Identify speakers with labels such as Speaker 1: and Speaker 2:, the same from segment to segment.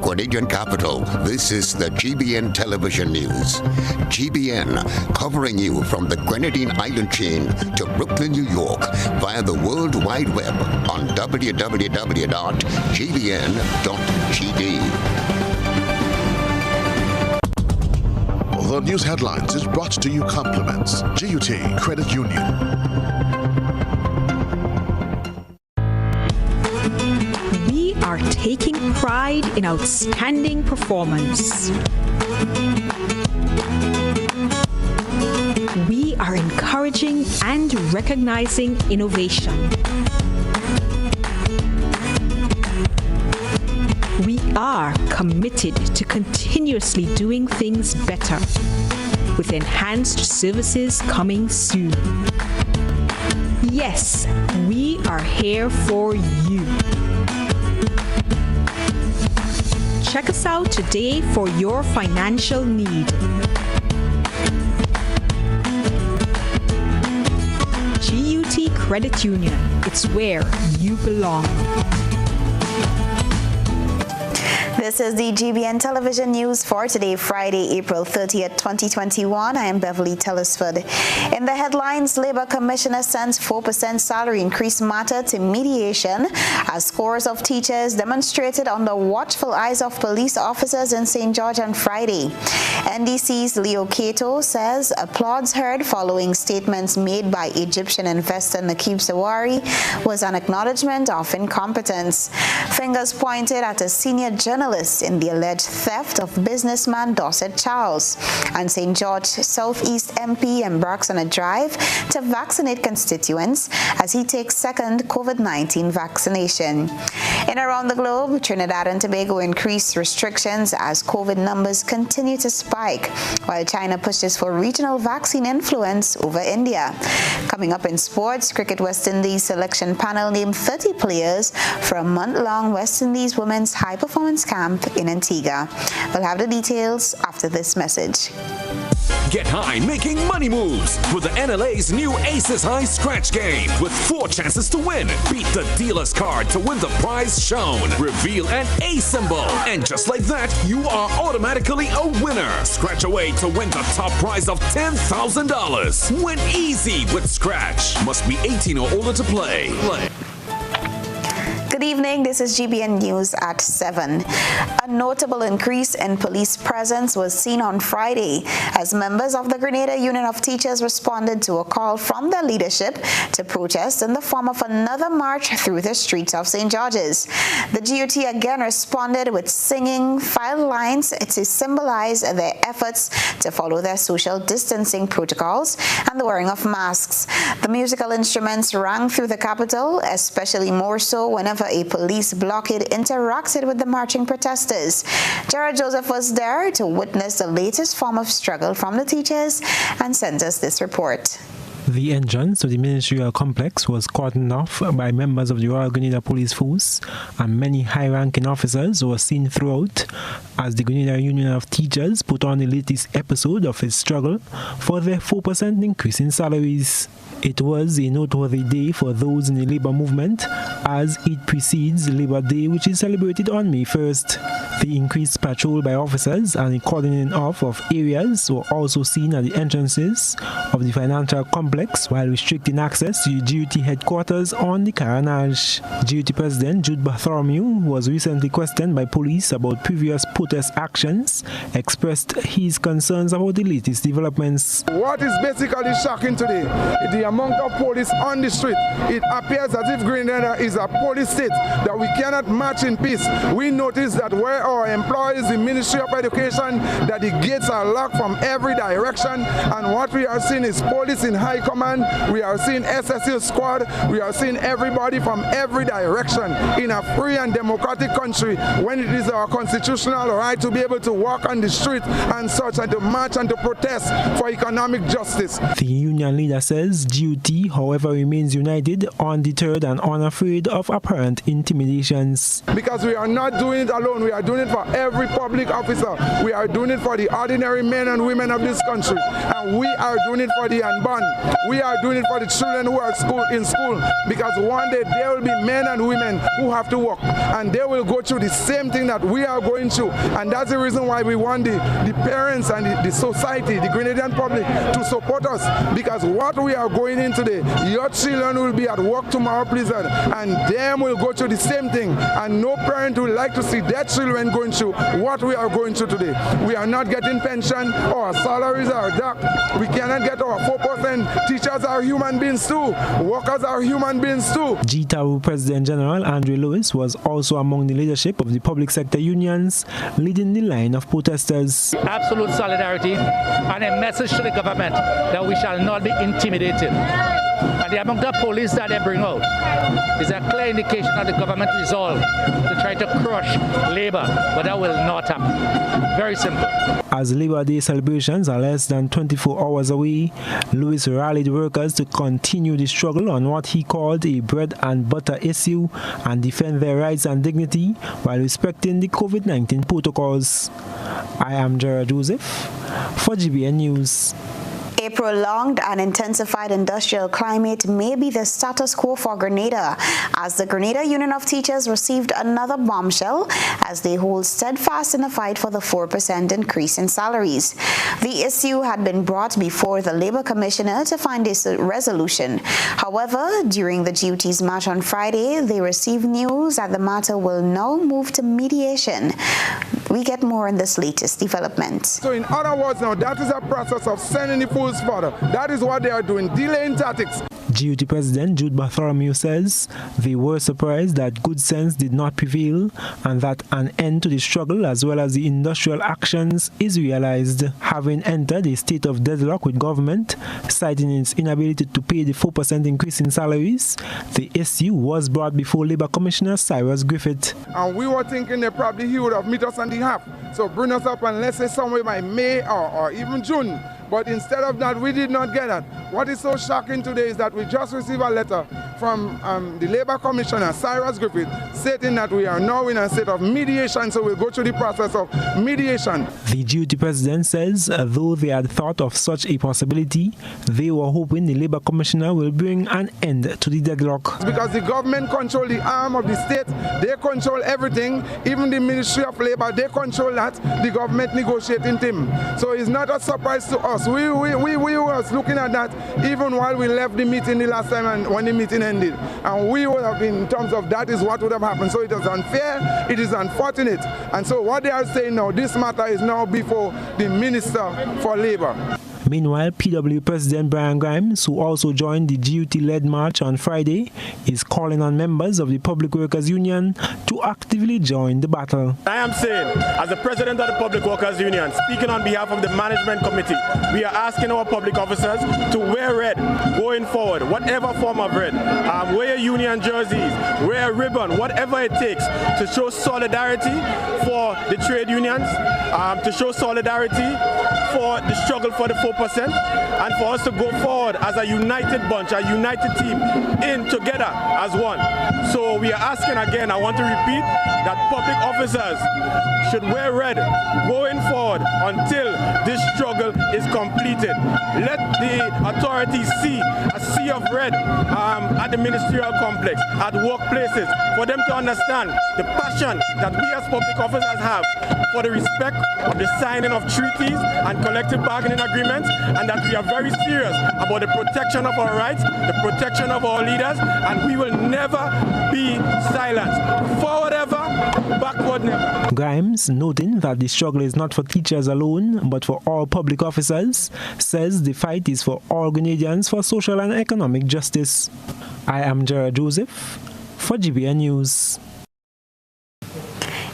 Speaker 1: Grenadian capital, this is the GBN television news. GBN, covering you from the Grenadine Island chain to Brooklyn, New York, via the World Wide Web on www.gbn.gd.
Speaker 2: The news headlines is brought to you compliments GUT Credit Union.
Speaker 3: We are taking pride in outstanding performance. We are encouraging and recognizing innovation. We are committed to continuously doing things better, with enhanced services coming soon. Yes, we are here for you. Check us out today for your financial need. GUT Credit Union, it's where you belong.
Speaker 4: This is the GBN television news for today, Friday, April 30th, 2021. I am Beverly Telesford. In the headlines, Labour Commissioner sends 4% salary increase matter to mediation as scores of teachers demonstrated under watchful eyes of police officers in St. George on Friday. NDC's Leo Cato says applause heard following statements made by Egyptian investor Nakib Sawari was an acknowledgement of incompetence. Fingers pointed at a senior journalist in the alleged theft of businessman Dorset Charles, and St. George Southeast MP embarks on a drive to vaccinate constituents as he takes second COVID-19 vaccination. In around the globe, Trinidad and Tobago increased restrictions as COVID numbers continue to spike, while China pushes for regional vaccine influence over India. Coming up in sports, Cricket West Indies selection panel named 30 players for a month-long West Indies women's high-performance camp in Antigua. We'll have the details after this message.
Speaker 5: Get high making money moves with the NLA's new Aces High Scratch game with 4 chances to win. Beat the dealer's card to win the prize shown. Reveal an A symbol. And just like that, you are automatically a winner. Scratch away to win the top prize of $10,000. Win easy with Scratch. Must be 18 or older to play.
Speaker 4: Good evening, this is GBN News at 7. A notable increase in police presence was seen on Friday as members of the Grenada Union of Teachers responded to a call from their leadership to protest in the form of another march through the streets of St. George's. The GUT again responded with singing file lines to symbolize their efforts to follow their social distancing protocols and the wearing of masks. The musical instruments rang through the capital, especially more so whenever a police blockade interacted with the marching protesters. Jared Joseph was there to witness the latest form of struggle from the teachers and sent us this report.
Speaker 6: The entrance to the ministerial complex was cordoned off by members of the Royal Grenada Police Force, and many high-ranking officers were seen throughout as the Grenada Union of Teachers put on the latest episode of its struggle for their 4% increase in salaries. It was a noteworthy day for those in the labor movement as it precedes Labor Day, which is celebrated on May 1st. The increased patrol by officers and the cordoning off of areas were also seen at the entrances of the financial complex while restricting access to the GUT headquarters on the Caranage. GUT President Jude Bartholomew was recently questioned by police about previous protest actions, expressed his concerns about the latest developments.
Speaker 7: What is basically shocking today is the amount of police on the street. It appears as if Grenada is a police state, that we cannot march in peace. We notice that where our employees, the Ministry of Education, that the gates are locked from every direction, and what we are seeing is police in high command. We are seeing SSU squad. We are seeing everybody from every direction in a free and democratic country when it is our constitutional right to be able to walk on the street and such, and to march and to protest for economic justice.
Speaker 6: The union leader says GUT, however, remains united, undeterred and unafraid of apparent intimidations.
Speaker 7: Because we are not doing it alone. We are doing it for every public officer. We are doing it for the ordinary men and women of this country. And we are doing it for the unborn. We are doing it for the children who are in school, because one day there will be men and women who have to work, and they will go through the same thing that we are going through. And that's the reason why we want the parents and the society, the Grenadian public, to support us, because what we are going in today, your children will be at work tomorrow, please, and them will go through the same thing, and no parent would like to see their children going through what we are going through today. We are not getting pension, our salaries are dark, we cannot get our 4%. Teachers are human beings too, workers are human beings too.
Speaker 6: GTARU President General Andre Lewis was also among the leadership of the public sector unions, leading the line of protesters.
Speaker 8: Absolute solidarity and a message to the government that we shall not be intimidated. And the amount of police that they bring out is a clear indication of the government resolve to try to crush labor, but that will not happen. Very simple.
Speaker 6: As Labor Day celebrations are less than 24 hours away, Lewis rallied workers to continue the struggle on what he called a bread and butter issue and defend their rights and dignity while respecting the COVID-19 protocols. I am Gerard Joseph for GBN News.
Speaker 4: A prolonged and intensified industrial climate may be the status quo for Grenada, as the Grenada Union of Teachers received another bombshell as they hold steadfast in the fight for the 4% increase in salaries. The issue had been brought before the Labour Commissioner to find a resolution. However, during the GUT's march on Friday, they received news that the matter will now move to mediation. We get more on this latest development.
Speaker 7: So in other words now, that is a process of sending the fools further. That is what they are doing, delaying tactics.
Speaker 6: GUT President Jude Bartholomew says they were surprised that good sense did not prevail and that an end to the struggle as well as the industrial actions is realized. Having entered a state of deadlock with government, citing its inability to pay the 4% increase in salaries, the issue was brought before Labour Commissioner Cyrus Griffith.
Speaker 7: And we were thinking that probably he would have met us on the half. So bring us up and let's say somewhere by May or even June. But instead of that, we did not get that. What is so shocking today is that we just received a letter from the Labour Commissioner, Cyrus Griffith, stating that we are now in a state of mediation, so we'll go through the process of mediation.
Speaker 6: The GUT President says though they had thought of such a possibility, they were hoping the Labour Commissioner will bring an end to the deadlock.
Speaker 7: Because the government control the arm of the state, they control everything, even the Ministry of Labour, they control that, the government negotiating team. So it's not a surprise to us. We was looking at that even while we left the meeting the last time and when the meeting ended. And we would have been, in terms of that is what would have happened. So it is unfair, it is unfortunate. And so what they are saying now, this matter is now before the Minister for Labour.
Speaker 6: Meanwhile, PW President Brian Grimes, who also joined the GUT-led march on Friday, is calling on members of the Public Workers Union to actively join the battle.
Speaker 9: I am saying, as the President of the Public Workers Union, speaking on behalf of the Management Committee, we are asking our public officers to wear red going forward, whatever form of red. Wear union jerseys, wear a ribbon, whatever it takes to show solidarity for the trade unions, to show solidarity for the struggle for the 4%, and for us to go forward as a united bunch, a united team, in together as one. So we are asking again, I want to repeat, that public officers should wear red going forward until this struggle is completed. Let the authorities see a sea of red at the ministerial complex, at workplaces, for them to understand the passion that we as public officers have for the respect of the signing of treaties and collective bargaining agreements, and that we are very serious about the protection of our rights, the protection of our leaders, and we will never be silent. Forward ever, backward never.
Speaker 6: Grimes, noting that the struggle is not for teachers alone, but for all public officers, says the fight is for all Grenadians for social and economic justice. I am Gerard Joseph for GBN News.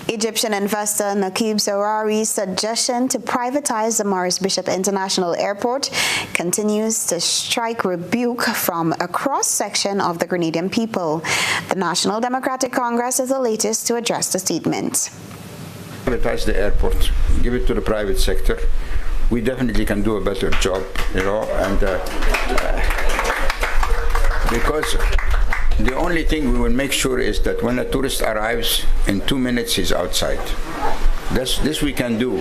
Speaker 4: Egyptian investor Naqib Zawahiri's suggestion to privatize the Maurice Bishop International Airport continues to strike rebuke from a cross-section of the Grenadian people. The National Democratic Congress is the latest to address the statement.
Speaker 10: Privatize the airport, give it to the private sector. We definitely can do a better job, and because the only thing we will make sure is that when a tourist arrives, in 2 minutes he's outside. This we can do.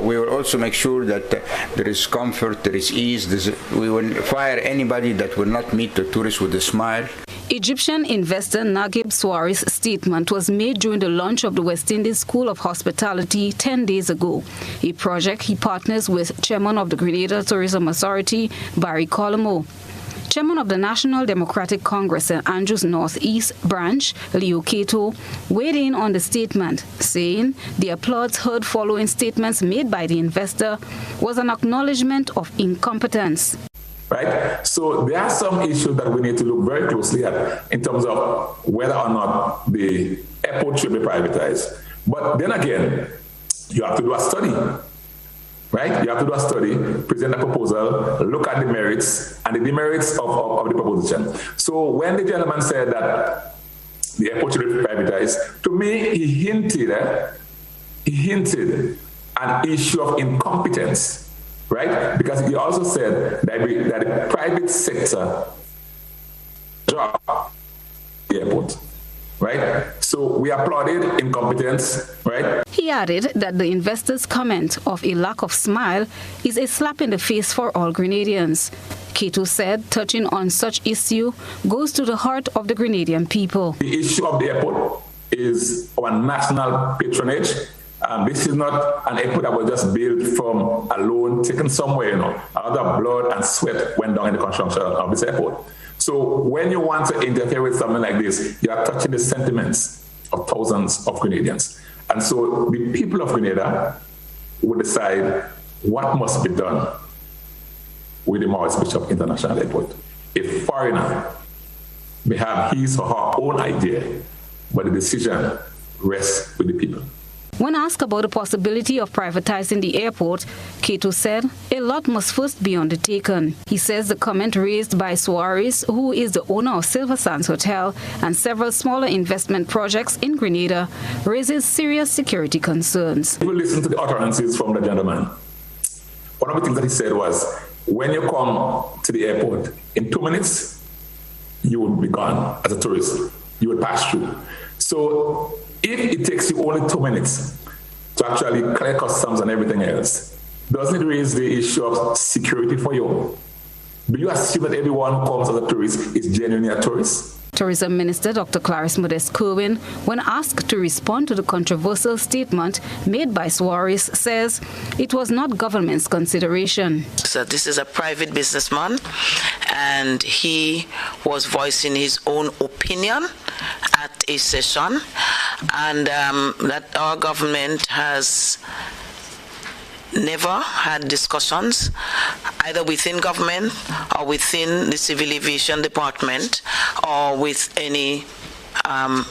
Speaker 10: We will also make sure that there is comfort, there is ease. We will fire anybody that will not meet the tourists with a smile.
Speaker 11: Egyptian investor Naguib Suarez's statement was made during the launch of the West Indies School of Hospitality 10 days ago, a project he partners with Chairman of the Grenada Tourism Authority, Barry Colomo. Chairman of the National Democratic Congress and Andrews Northeast Branch, Leo Cato, weighed in on the statement, saying the applause heard following statements made by the investor was an acknowledgement of incompetence.
Speaker 12: Right? So there are some issues that we need to look very closely at in terms of whether or not the airport should be privatized. But then again, you have to do a study. Right? You have to do a study, present a proposal, look at the merits and the demerits of the proposition. So when the gentleman said that the airport should be privatized, to me, he hinted an issue of incompetence. Right? Because he also said that the private sector job the airport. Right? So we applauded incompetence, right?
Speaker 11: He added that the investor's comment of a lack of smile is a slap in the face for all Grenadians. Cato said touching on such issue goes to the heart of the Grenadian people.
Speaker 12: The issue of the airport is our national patronage. This is not an airport that was just built from a loan taken somewhere, A lot of blood and sweat went down in the construction of this airport. So when you want to interfere with something like this, you are touching the sentiments of thousands of Grenadians. And so the people of Grenada will decide what must be done with the Maurice Bishop International Airport. A foreigner may have his or her own idea, but the decision rests with the people.
Speaker 11: When asked about the possibility of privatizing the airport, Cato said a lot must first be undertaken. He says the comment raised by Suarez, who is the owner of Silver Sands Hotel and several smaller investment projects in Grenada, raises serious security concerns.
Speaker 12: People listen to the utterances from the gentleman. One of the things that he said was, when you come to the airport, in 2 minutes, you will be gone as a tourist. You will pass through. So if it takes you only 2 minutes to actually collect customs and everything else, doesn't it raise the issue of security for you? Do you assume that everyone who comes as a tourist is genuinely a tourist?
Speaker 11: Tourism Minister Dr. Clarice Modest Kerwin, when asked to respond to the controversial statement made by Suarez, says it was not government's consideration.
Speaker 13: So this is a private businessman, and he was voicing his own opinion at a session, and that our government has never had discussions either within government or within the Civil Aviation Department or with any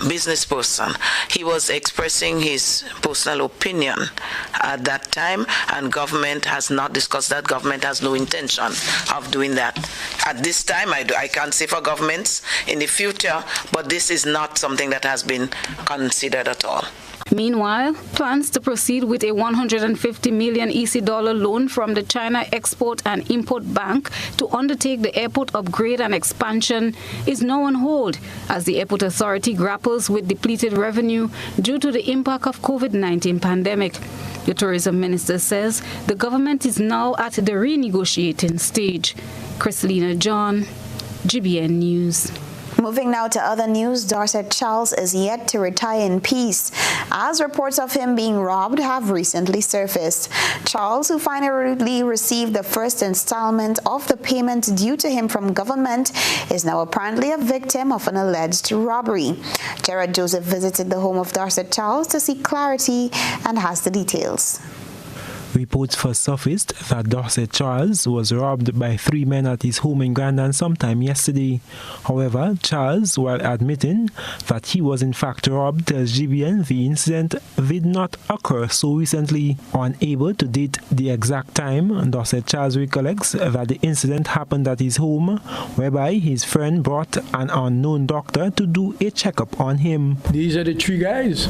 Speaker 13: business person. He was expressing his personal opinion at that time, and government has not discussed that. Government has no intention of doing that. At this time, I can't say for governments in the future, but this is not something that has been considered at all.
Speaker 11: Meanwhile, plans to proceed with a $150 million EC loan from the China Export and Import Bank to undertake the airport upgrade and expansion is now on hold as the airport authority grapples with depleted revenue due to the impact of COVID-19 pandemic. The tourism minister says the government is now at the renegotiating stage. Christelina John, GBN News.
Speaker 4: Moving now to other news, Dorset Charles is yet to retire in peace, as reports of him being robbed have recently surfaced. Charles, who finally received the first installment of the payment due to him from government, is now apparently a victim of an alleged robbery. Gerard Joseph visited the home of Dorset Charles to seek clarity and has the details.
Speaker 6: Reports first surfaced that Dorset Charles was robbed by 3 men at his home in Grandin sometime yesterday. However, Charles, while admitting that he was in fact robbed, tells GBN the incident did not occur so recently. Unable to date the exact time, Dorset Charles recollects that the incident happened at his home, whereby his friend brought an unknown doctor to do a checkup on him.
Speaker 14: These are the 3 guys.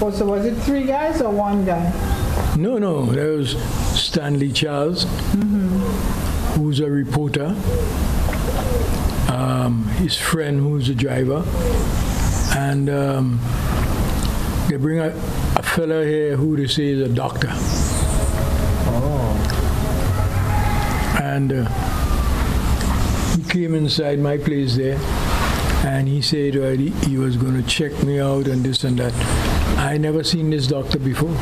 Speaker 15: Oh, so was it 3 guys or 1 guy?
Speaker 14: No, there was Stanley Charles, who's a reporter, his friend who's a driver, and they bring a fella here who they say is a doctor. And he came inside my place there, and he said he was going to check me out and this and that. I never seen this doctor before.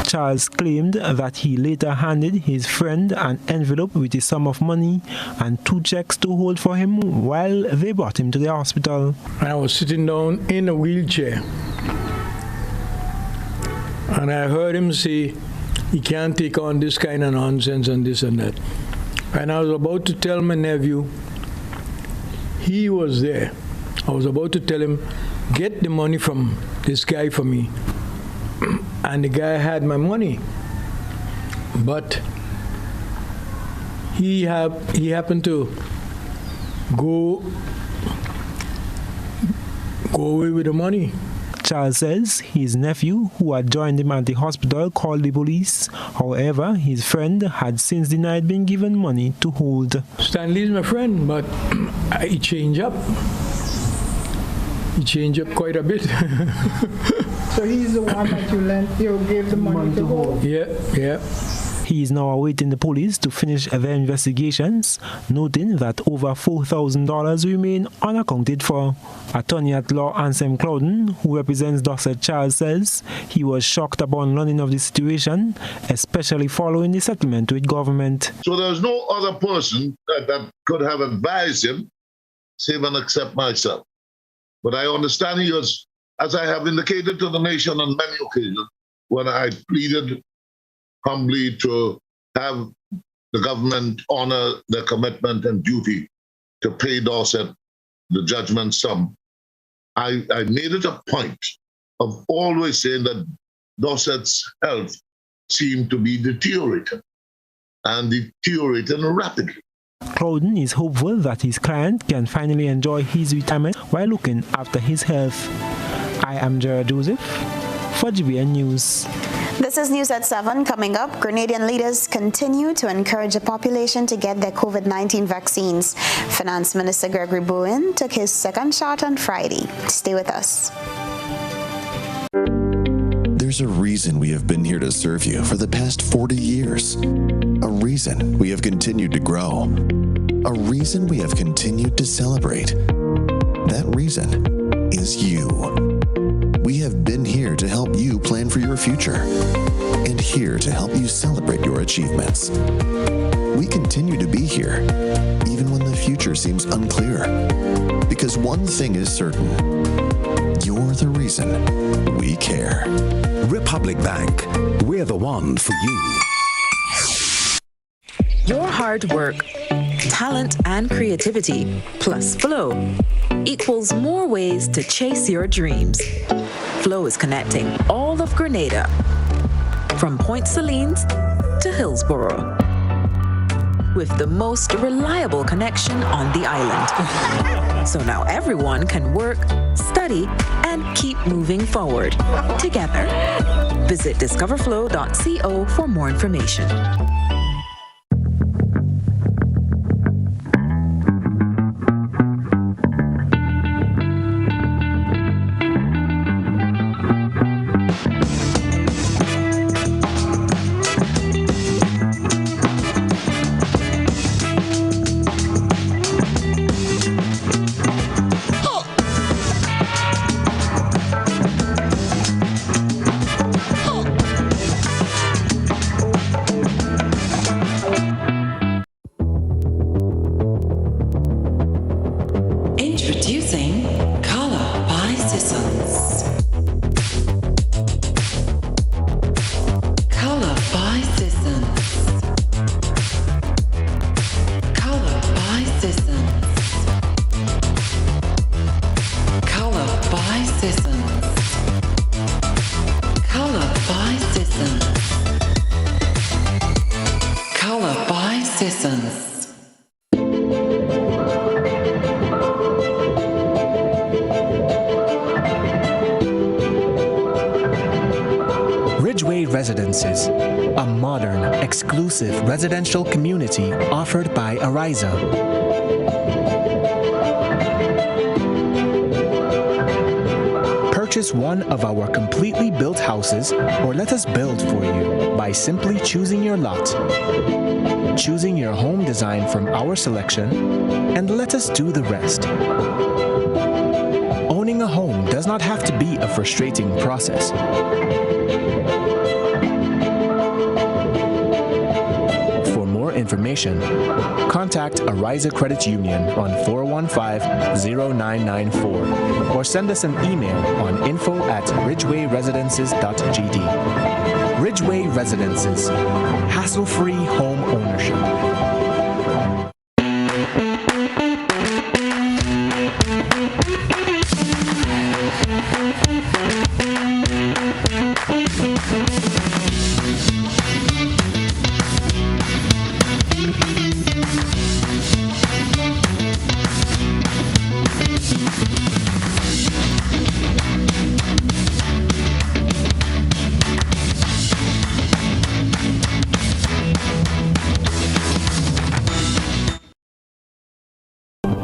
Speaker 6: Charles claimed that he later handed his friend an envelope with a sum of money and 2 checks to hold for him while they brought him to the hospital.
Speaker 14: I was sitting down in a wheelchair, and I heard him say he can't take on this kind of nonsense and this and that. And I was about to tell my nephew, he was there. I was about to tell him, get the money from this guy for me. And the guy had my money. But he happened to go away with the money.
Speaker 6: Charles says his nephew, who had joined him at the hospital, called the police. However, his friend had since denied being given money to hold.
Speaker 14: Stanley's my friend, but he changed up. He changed up quite a bit.
Speaker 15: So he's the one that you gave the money to hold?
Speaker 14: Yeah.
Speaker 6: He is now awaiting the police to finish their investigations, noting that over $4,000 remain unaccounted for. Attorney at law Anselm Clouden, who represents Dorset Charles, says he was shocked upon learning of the situation, especially following the settlement with government.
Speaker 16: So there's no other person that could have advised him, save and except myself. But I understand he was, as I have indicated to the nation on many occasions, when I pleaded humbly to have the government honor their commitment and duty to pay Dorset the judgment sum. I made it a point of always saying that Dorset's health seemed to be deteriorating, and deteriorating rapidly.
Speaker 6: Clouden is hopeful that his client can finally enjoy his retirement while looking after his health. I am Gerard Joseph for GBN News.
Speaker 4: This is News at 7. Coming up, Grenadian leaders continue to encourage the population to get their COVID-19 vaccines. Finance Minister Gregory Bowen took his second shot on Friday. Stay with us.
Speaker 17: There's a reason we have been here to serve you for the past 40 years. A reason we have continued to grow. A reason we have continued to celebrate. That reason is you. We have been here to help you plan for your future and here to help you celebrate your achievements. We continue to be here, even when the future seems unclear. Because one thing is certain, you're the reason we care.
Speaker 18: Republic Bank, we're the one for you.
Speaker 19: Your hard work, talent, and creativity, plus Flow, equals more ways to chase your dreams. Flow is connecting all of Grenada, from Point Salines to Hillsborough, with the most reliable connection on the island. So now everyone can work, study, and keep moving forward together. Visit discoverflow.co for more information.
Speaker 20: Residences, a modern, exclusive residential community offered by Ariza. purchase one of our completely built houses or let us build for you by simply choosing your lot, choosing your home design from our selection, and let us do the rest. Owning a home does not have to be a frustrating process. For more information, contact Ariza Credit Union on 415-0994 or send us an email on info@ridgewayresidences.gd. Ridgeway Residences, hassle-free home ownership.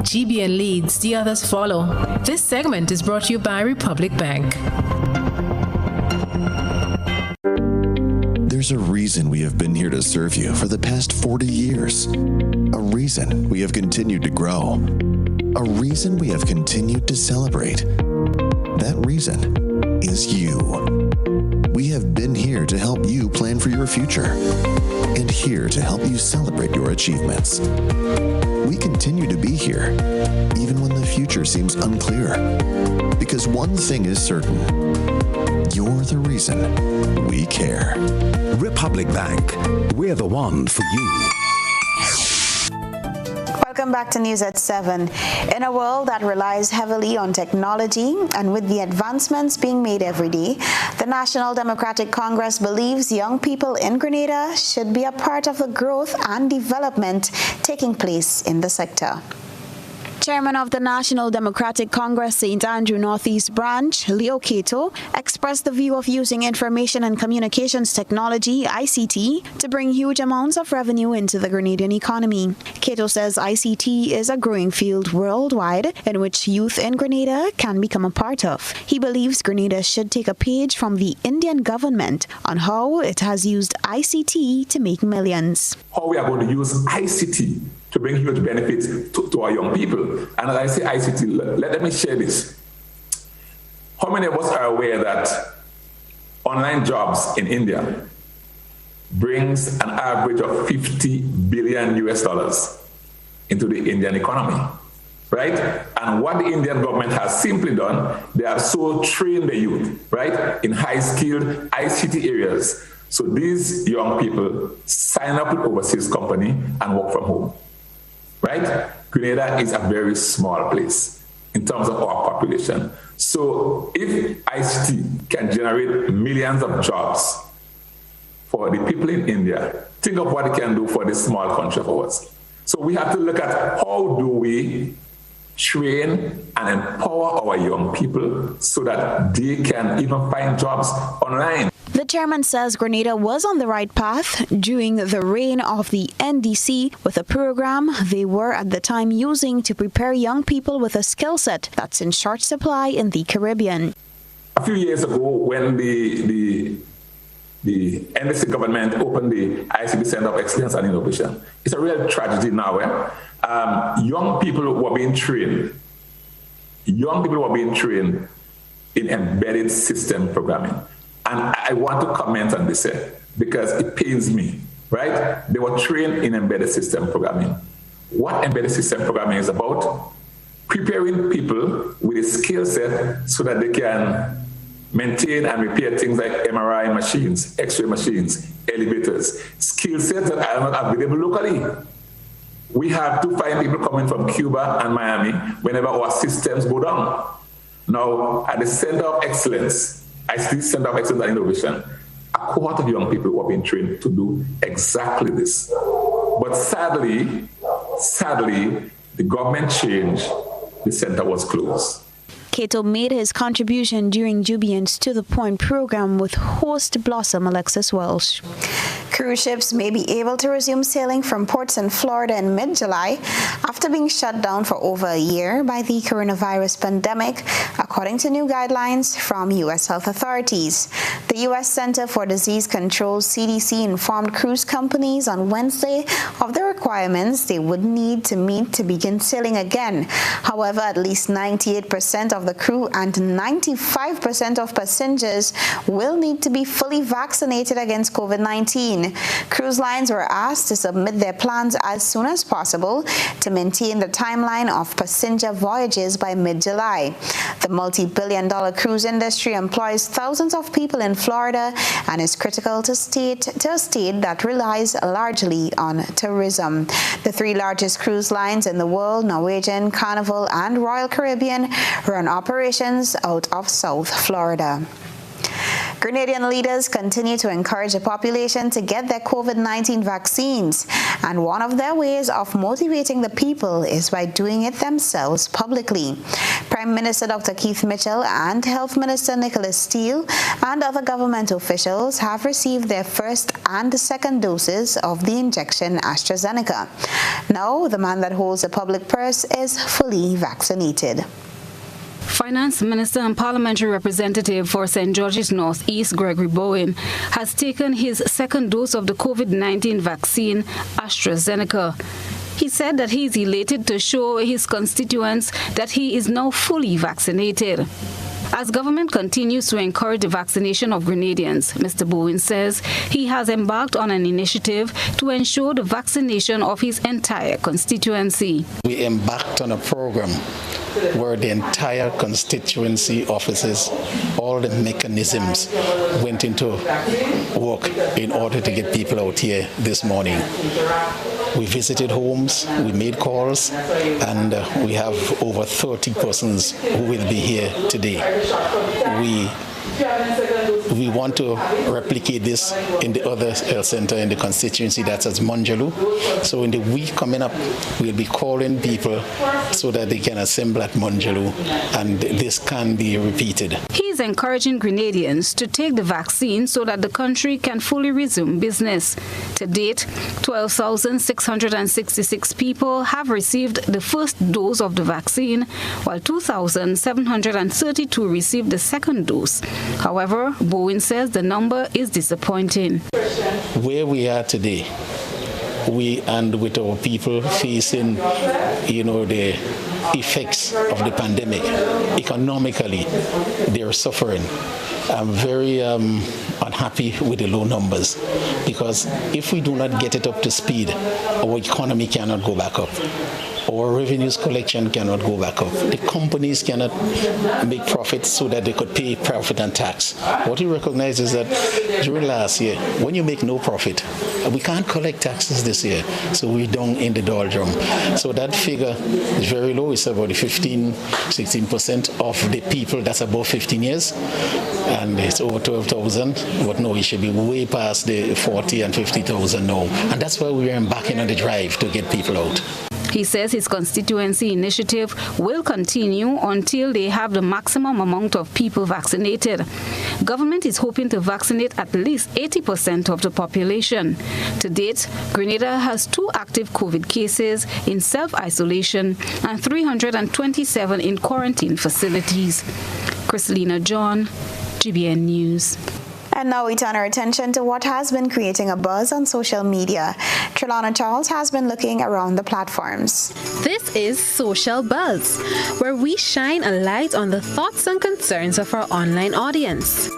Speaker 21: GBN leads, the others follow. This segment is brought to you by Republic Bank.
Speaker 17: There's a reason we have been here to serve you for the past 40 years. A reason we have continued to grow. A reason we have continued to celebrate. That reason is you. We have been here to help you plan for your future and here to help you celebrate your achievements. We continue to be here, even when the future seems unclear. Because one thing is certain, you're the reason we care.
Speaker 18: Republic Bank, we're the one for you.
Speaker 4: Welcome back to News at 7. In a world that relies heavily on technology and with the advancements being made every day, the National Democratic Congress believes young people in Grenada should be a part of the growth and development taking place in the sector. Chairman of the National Democratic Congress St. Andrew Northeast Branch, Leo Cato, expressed the view of using information and communications technology, ICT, to bring huge amounts of revenue into the Grenadian economy. Cato says ICT is a growing field worldwide in which youth in Grenada can become a part of. He believes Grenada should take a page from the Indian government on how it has used ICT to make millions.
Speaker 12: How we are going to use ICT to bring huge benefits to our young people. And as I say ICT, let me share this. How many of us are aware that online jobs in India brings an average of $50 billion into the Indian economy, right? And what the Indian government has simply done, they have so trained the youth, right, in high-skilled ICT areas. So these young people sign up with overseas company and work from home. Right? Grenada is a very small place in terms of our population. So if ICT can generate millions of jobs for the people in India, think of what it can do for this small country of ours. So we have to look at how do we train and empower our young people so that they can even find jobs online.
Speaker 4: The chairman says Grenada was on the right path during the reign of the NDC with a program they were at the time using to prepare young people with a skill set that's in short supply in the Caribbean.
Speaker 12: A few years ago, when the NDC government opened the ICT Center of Excellence and Innovation, it's a real tragedy now. Young people were being trained. Young people were being trained in embedded system programming. And I want to comment on this because it pains me, right? They were trained in embedded system programming. What embedded system programming is about? Preparing people with a skill set so that they can maintain and repair things like MRI machines, X-ray machines, elevators, skill sets that are not available locally. We have to find people coming from Cuba and Miami whenever our systems go down. Now, at the Center of Excellence, ICT Center of Excellence and Innovation, a cohort of young people who are being trained to do exactly this. But sadly, the government changed, the center was closed.
Speaker 4: Cato made his contribution during GBN's To The Point program with host Blossom Alexis Welsh. Cruise ships may be able to resume sailing from ports in Florida in mid-July after being shut down for over a year by the coronavirus pandemic, according to new guidelines from U.S. health authorities. The U.S. Center for Disease Control, CDC, informed cruise companies on Wednesday of the requirements they would need to meet to begin sailing again. However, at least 98% of the crew and 95% of passengers will need to be fully vaccinated against COVID-19. Cruise lines were asked to submit their plans as soon as possible to maintain the timeline of passenger voyages by mid-July. The multi-billion-dollar cruise industry employs thousands of people in Florida and is critical to a state that relies largely on tourism. The three largest cruise lines in the world, Norwegian, Carnival, and Royal Caribbean, run operations out of South Florida. Grenadian leaders continue to encourage the population to get their COVID-19 vaccines, and one of their ways of motivating the people is by doing it themselves publicly. Prime Minister Dr. Keith Mitchell and Health Minister Nicholas Steele and other government officials have received their first and second doses of the injection AstraZeneca. Now, the man that holds the public purse is fully vaccinated.
Speaker 11: Finance Minister and Parliamentary Representative for St. George's North East, Gregory Bowen, has taken his second dose of the COVID-19 vaccine, AstraZeneca. He said that he is elated to show his constituents that he is now fully vaccinated. As government continues to encourage the vaccination of Grenadians, Mr. Bowen says he has embarked on an initiative to ensure the vaccination of his entire constituency.
Speaker 1: We embarked on a program where the entire constituency offices, all the mechanisms went into work in order to get people out here this morning. We visited homes, we made calls, and we have over 30 persons who will be here today. We want to replicate this in the other health center in the constituency, that's at Monjaloo. So in the week coming up, we'll be calling people so that they can assemble at Monjaloo, and this can be repeated.
Speaker 11: He is encouraging Grenadians to take the vaccine so that the country can fully resume business. To date, 12,666 people have received the first dose of the vaccine, while 2,732 received the second dose. However, Bowen says the number is disappointing.
Speaker 1: Where we are today, with our people facing, the effects of the pandemic, economically, they're suffering. I'm very unhappy with the low numbers, because if we do not get it up to speed, our economy cannot go back up. Our revenues collection cannot go back up. The companies cannot make profits so that they could pay profit and tax. What we recognize is that during last year, when you make no profit, we can't collect taxes this year, so we're down in the doldrum. So that figure is very low. It's about 16% of the people that's above 15 years, and it's over 12,000. But no, it should be way past the 40 and 50,000 now. And that's why we're embarking on the drive to get people out.
Speaker 11: He says his constituency initiative will continue until they have the maximum amount of people vaccinated. Government is hoping to vaccinate at least 80% of the population. To date, Grenada has 2 active COVID cases in self-isolation and 327 in quarantine facilities. Christelina John, GBN News.
Speaker 4: And now we turn our attention to what has been creating a buzz on social media. Trelana Charles has been looking around the platforms.
Speaker 21: This is Social Buzz, where we shine a light on the thoughts and concerns of our online audience.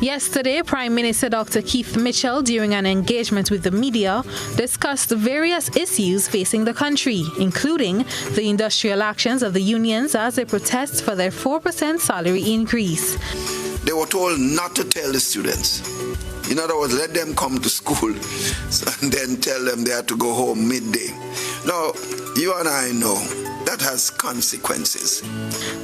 Speaker 21: Yesterday, Prime Minister Dr. Keith Mitchell, during an engagement with the media, discussed various issues facing the country, including the industrial actions of the unions as they protest for their 4% salary increase.
Speaker 22: They were told not to tell the students. In other words, let them come to school and then tell them they have to go home midday. Now, you and I know that has consequences.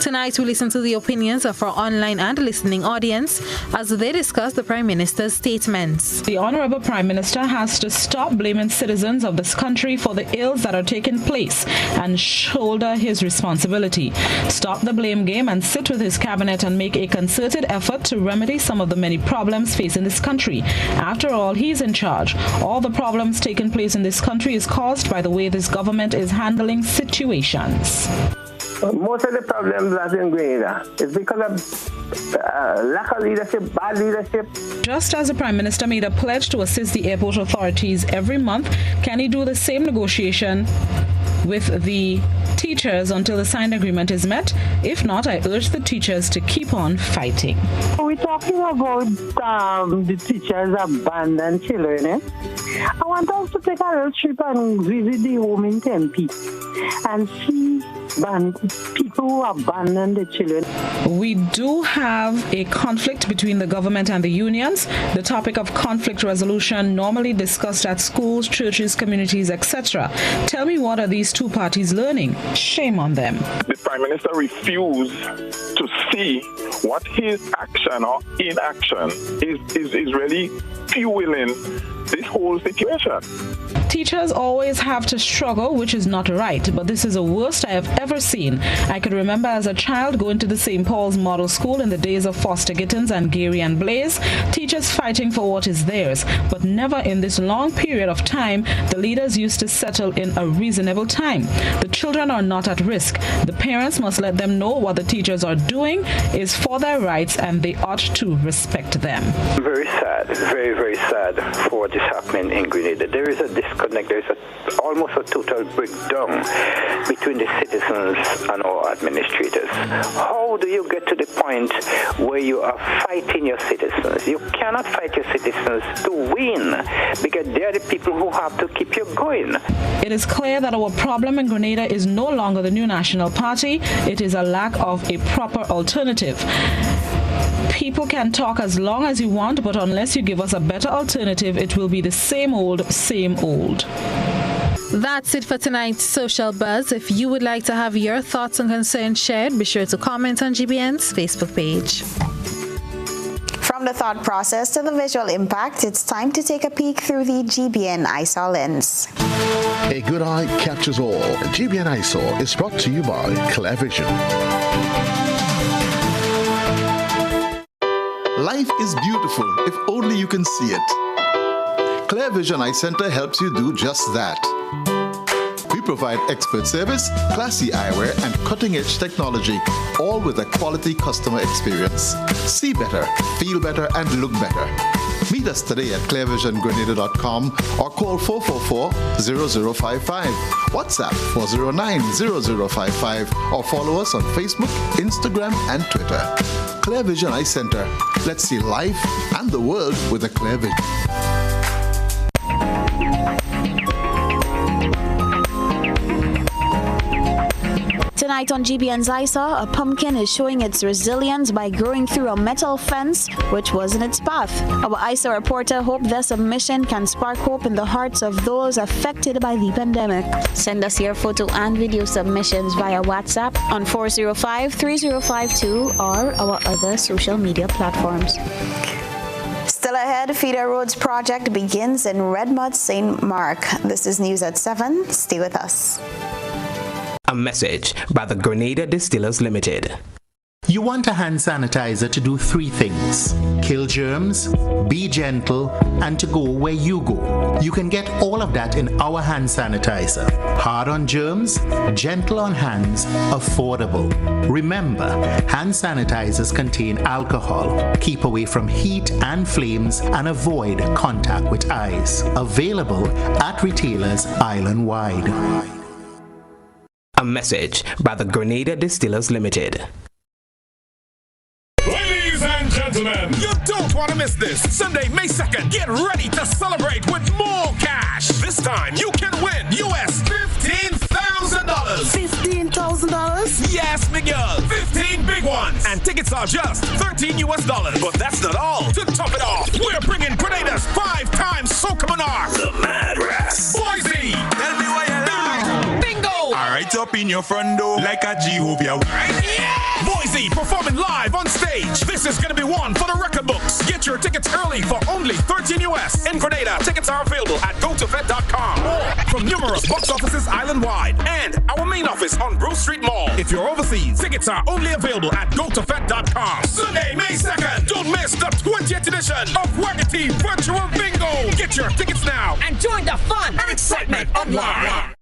Speaker 21: Tonight, we listen to the opinions of our online and listening audience as they discuss the Prime Minister's statements.
Speaker 2: The Honorable Prime Minister has to stop blaming citizens of this country for the ills that are taking place and shoulder his responsibility. Stop the blame game and sit with his cabinet and make a concerted effort to remedy some of the many problems facing this country. After all, he's in charge. All the problems taking place in this country is caused by the way this government is handling situations.
Speaker 3: Most of the problems that's in Grenada is because of lack of leadership, bad leadership.
Speaker 2: Just as the Prime Minister made a pledge to assist the airport authorities every month, can he do the same negotiation with the teachers until the signed agreement is met? If not, I urge the teachers to keep on fighting.
Speaker 23: We're talking about the teachers abandoned children. I want us to take a little trip and visit the home in Tempe and see people who abandon the children.
Speaker 2: We do have a conflict between the government and the unions. The topic of conflict resolution normally discussed at schools, churches, communities, etc. Tell me, what are these two parties learning? Shame on them.
Speaker 24: The Prime Minister refused to see what his action or inaction is really fueling this whole situation.
Speaker 2: Teachers always have to struggle, which is not right, but this is the worst I have ever seen. I could remember as a child going to the St. Paul's Model School in the days of Foster Gittins and Gary and Blaze, teachers fighting for what is theirs, but never in this long period of time the leaders used to settle in a reasonable time. The children are not at risk. The parents must let them know what the teachers are doing is for their rights and they ought to respect them.
Speaker 3: Very sad, very, very sad for what is happening in Grenada. There is a disconnect, there is almost a total breakdown between the citizens and our administrators. How do you get to the point where you are fighting your citizens? You cannot fight your citizens to win because they are the people who have to keep you going.
Speaker 2: It is clear that our problem in Grenada is no longer the New National Party. It is a lack of a proper alternative. People can talk as long as you want, but unless you give us a better alternative, it will be the same old, same old.
Speaker 21: That's it for tonight's Social Buzz. If you would like to have your thoughts and concerns shared, be sure to comment on GBN's Facebook page.
Speaker 4: From the thought process to the visual impact, it's time to take a peek through the GBN eyesore lens.
Speaker 25: A good eye captures all. GBN eyesore is brought to you by ClearVision.
Speaker 26: Life is beautiful if only you can see it. ClearVision Eye Center helps you do just that. We provide expert service, classy eyewear, and cutting-edge technology, all with a quality customer experience. See better, feel better, and look better. Meet us today at clearvisiongrenada.com or call 444-0055, WhatsApp 409-0055, or follow us on Facebook, Instagram, and Twitter. ClearVision Eye Center. Let's see life and the world with a clear vision.
Speaker 4: Tonight on GBN's eyesore, a pumpkin is showing its resilience by growing through a metal fence which was in its path. Our eyesore reporter hoped their submission can spark hope in the hearts of those affected by the pandemic. Send us your photo and video submissions via WhatsApp on 405-3052 or our other social media platforms. Still ahead, Feeder Roads project begins in Redmond, St. Mark. This is News at 7. Stay with us.
Speaker 27: A message by the Grenada Distillers Limited.
Speaker 28: You want a hand sanitizer to do 3 things: kill germs, be gentle, and to go where you go. You can get all of that in our hand sanitizer. Hard on germs, gentle on hands, affordable. Remember, hand sanitizers contain alcohol. Keep away from heat and flames and avoid contact with eyes. Available at retailers island-wide.
Speaker 27: A message by the Grenada Distillers Limited.
Speaker 5: Ladies and gentlemen, you don't want to miss this. Sunday, May 2nd, get ready to celebrate with more cash. This time, you can win US $15,000.
Speaker 29: $15,000?
Speaker 5: Yes, Miguel. 15 big ones. And tickets are just $13 US. But that's not all. To top it off, we're bringing Grenada's 5-time Soca Monarch, the Mad Rass, Boise. Tell me why you lie. Bingo.
Speaker 30: All right,
Speaker 6: up in your front door like a Jehovah.
Speaker 5: Yeah! Boise performing live on stage. This is gonna be one for the record books. Get your tickets early for only $13 US. In Grenada, tickets are available at gotofed.com or from numerous box offices island-wide and our main office on Bruce Street Mall. If you're overseas, tickets are only available at gotofed.com. Sunday, May 2nd, don't miss the 20th edition of Wagatee Virtual Bingo. Get your tickets now and join the fun and excitement online.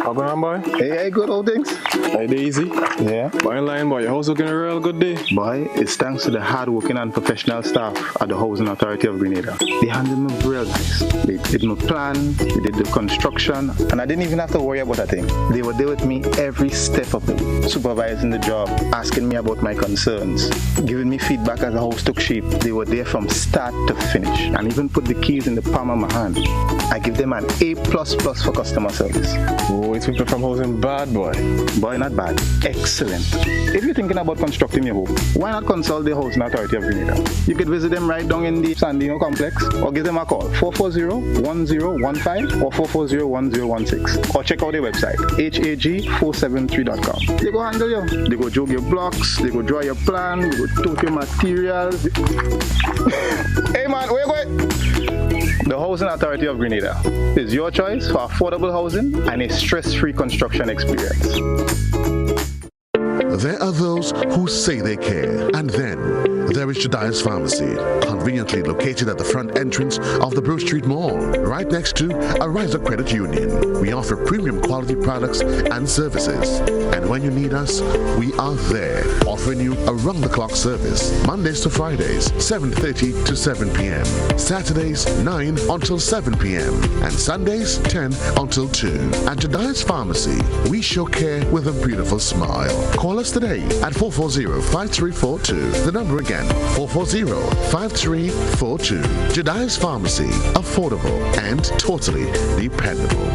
Speaker 7: How going on, boy?
Speaker 8: Hey, good old things.
Speaker 7: Hey, Daisy.
Speaker 8: Yeah.
Speaker 7: Boy, in line, boy. Your house looking a real good day.
Speaker 8: Boy, it's thanks to the hard-working and professional staff at the Housing Authority of Grenada. They handled me real nice. They did my plan, they did the construction, and I didn't even have to worry about a thing. They were there with me every step of the way, supervising the job, asking me about my concerns, giving me feedback as the house took shape. They were there from start to finish, and even put the keys in the palm of my hand. I give them an A++ for customer service.
Speaker 7: Oh, it's people from housing bad, boy.
Speaker 8: Boy, not bad. Excellent. If you're thinking about constructing your home, why not consult the Housing Authority of Grenada? You could visit them right down in the Sandino complex or give them a call, 440-1015 or 440-1016. Or check out their website, hag473.com. They go handle you. They go jog your blocks, they go draw your plan, they go tote your materials. Hey man, where you going? The Housing Authority of Grenada is your choice for affordable housing and a stress-free construction experience.
Speaker 25: There are those who say they care, and then there is Jediah's Pharmacy, conveniently located at the front entrance of the Bruce Street Mall, right next to a Riser Credit Union. We offer premium quality products and services, and when you need us, we are there, offering you around-the-clock service, Mondays to Fridays, 7:30 to 7 p.m., Saturdays, 9 until 7 p.m., and Sundays, 10 until 2. At Jediah's Pharmacy, we show care with a beautiful smile. Call us today at 440-5342. The number again, 440-5342. Jediah's Pharmacy, affordable and totally dependable.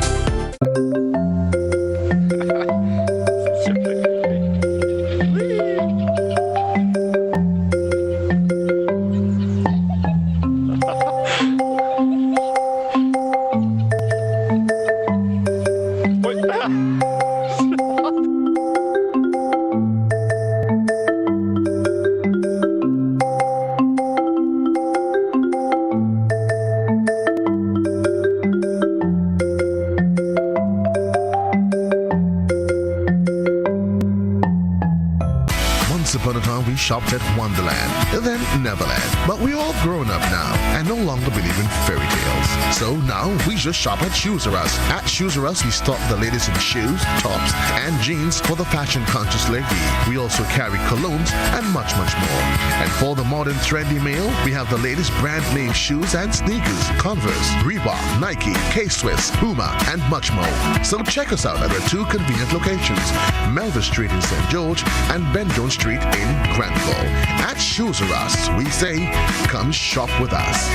Speaker 25: Shopped at Wonderland, then Neverland. But we're all grown up now and no longer believe in fairy tales. So now we just shop at Shoes R Us. At Shoes R Us, we stock the latest in shoes, tops, and jeans for the fashion-conscious lady. We also carry colognes and much, much more. And for the modern trendy male, we have the latest brand-name shoes and sneakers, Converse, Reebok, Nike, K-Swiss, Puma, and much more. So check us out at our two convenient locations, Melville Street in St. George and Ben Jones Street in Granville. At Shoes R Us, we say, come shop with us.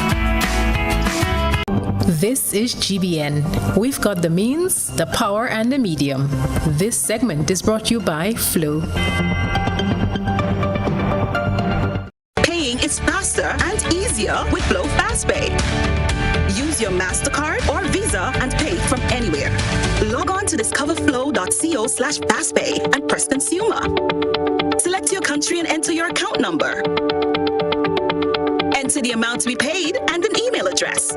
Speaker 9: This is GBN. We've got the means, the power, and the medium. This segment is brought to you by Flow.
Speaker 10: Paying is faster and easier with Flow FastPay. Use your MasterCard or Visa and pay from anywhere. Log on to discoverflow.co/fastpay and press Consumer. Select your country and enter your account number. Enter the amount to be paid and an email address.